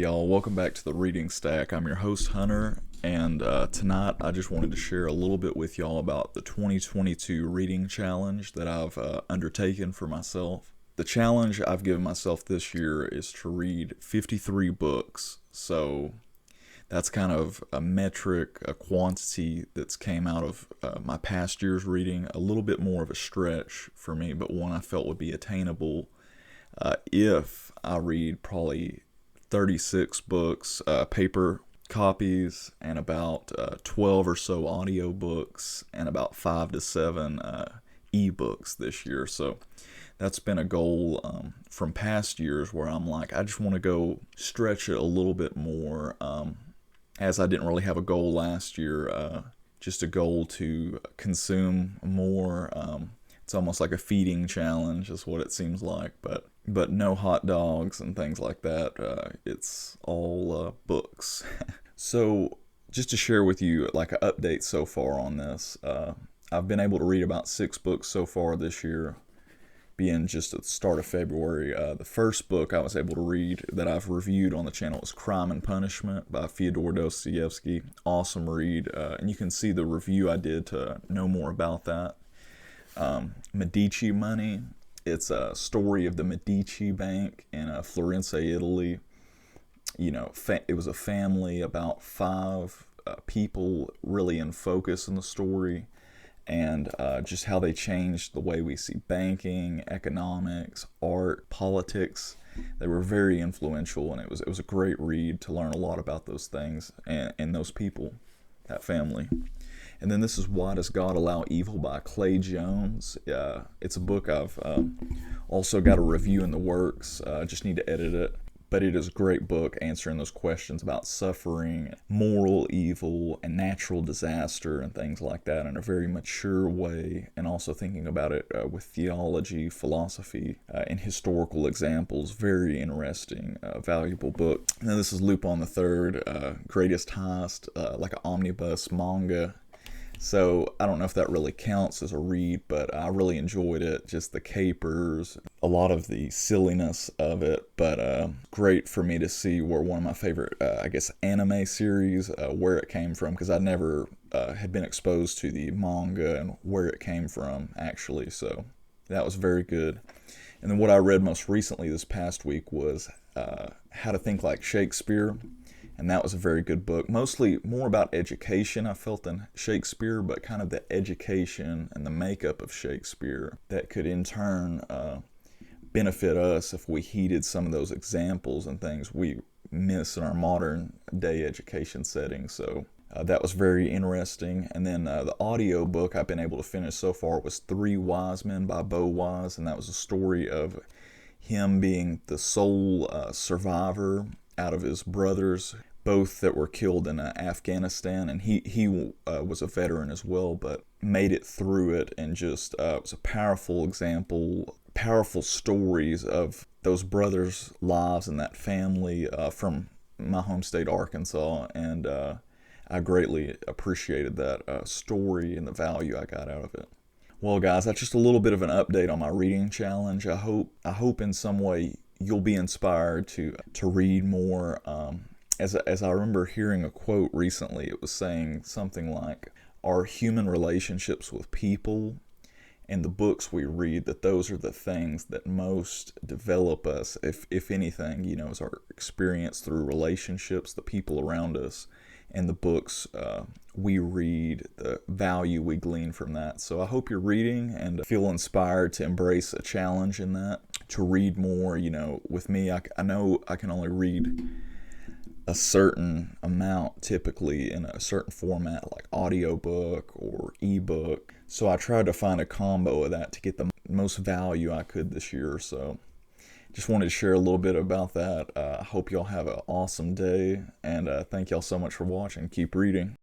y'all. Welcome back to the Reading Stack. I'm your host, Hunter, and tonight I just wanted to share a little bit with y'all about the 2022 reading challenge that I've undertaken for myself. The challenge I've given myself this year is to read 53 books, so that's kind of a metric, a quantity that's came out of my past year's reading, a little bit more of a stretch for me, but one I felt would be attainable if I read probably 36 books, paper copies, and about 12 or so audio books, and about 5 to 7 ebooks this year. So that's been a goal from past years where I'm like, I just want to go stretch it a little bit more, as I didn't really have a goal last year, just a goal to consume more. It's almost like a feeding challenge is what it seems like, but no hot dogs and things like that. It's all books. So just to share with you like an update so far on this, I've been able to read about 6 books so far this year, being just at the start of February. The first book I was able to read that I've reviewed on the channel is Crime and Punishment by Theodore Dostoevsky. Awesome read, and you can see the review I did to know more about that. Medici Money. It's a story of the Medici Bank in Florence, Italy. You know, it was a family, about 5 people really in focus in the story, and just how they changed the way we see banking, economics, art, politics. They were very influential, and it was a great read to learn a lot about those things and those people, that family. And then this is Why Does God Allow Evil by Clay Jones. It's a book I've also got a review in the works. Just need to edit it. But it is a great book answering those questions about suffering, moral evil, and natural disaster and things like that in a very mature way, and also thinking about it with theology, philosophy, and historical examples. Very interesting, valuable book. And then this is Lupin the Third, Greatest Heist, like an omnibus manga. So I don't know if that really counts as a read, but I really enjoyed it. Just the capers, a lot of the silliness of it, but great for me to see where one of my favorite, anime series, where it came from, because I never had been exposed to the manga and where it came from, actually. So that was very good. And then what I read most recently this past week was How to Think Like Shakespeare. And that was a very good book, mostly more about education, I felt, than Shakespeare, but kind of the education and the makeup of Shakespeare that could in turn benefit us if we heeded some of those examples and things we miss in our modern day education setting. So that was very interesting. And then the audio book I've been able to finish so far was Three Wise Men by Bo Wise, and that was a story of him being the sole survivor out of his brothers, both that were killed in Afghanistan, and he was a veteran as well, but made it through it, and just it was a powerful example, powerful stories of those brothers' lives and that family from my home state, Arkansas, and I greatly appreciated that story and the value I got out of it. Well, guys, that's just a little bit of an update on my reading challenge. I hope in some way you'll be inspired to read more. As I remember hearing a quote recently, it was saying something like, our human relationships with people and the books we read, that those are the things that most develop us, if anything, is our experience through relationships, the people around us, and the books we read, the value we glean from that. So I hope you're reading and feel inspired to embrace a challenge in that, to read more. With me, I know I can only read a certain amount typically in a certain format, like audiobook or ebook. So I tried to find a combo of that to get the most value I could this year. So just wanted to share a little bit about that. I hope y'all have an awesome day, and thank y'all so much for watching. Keep reading.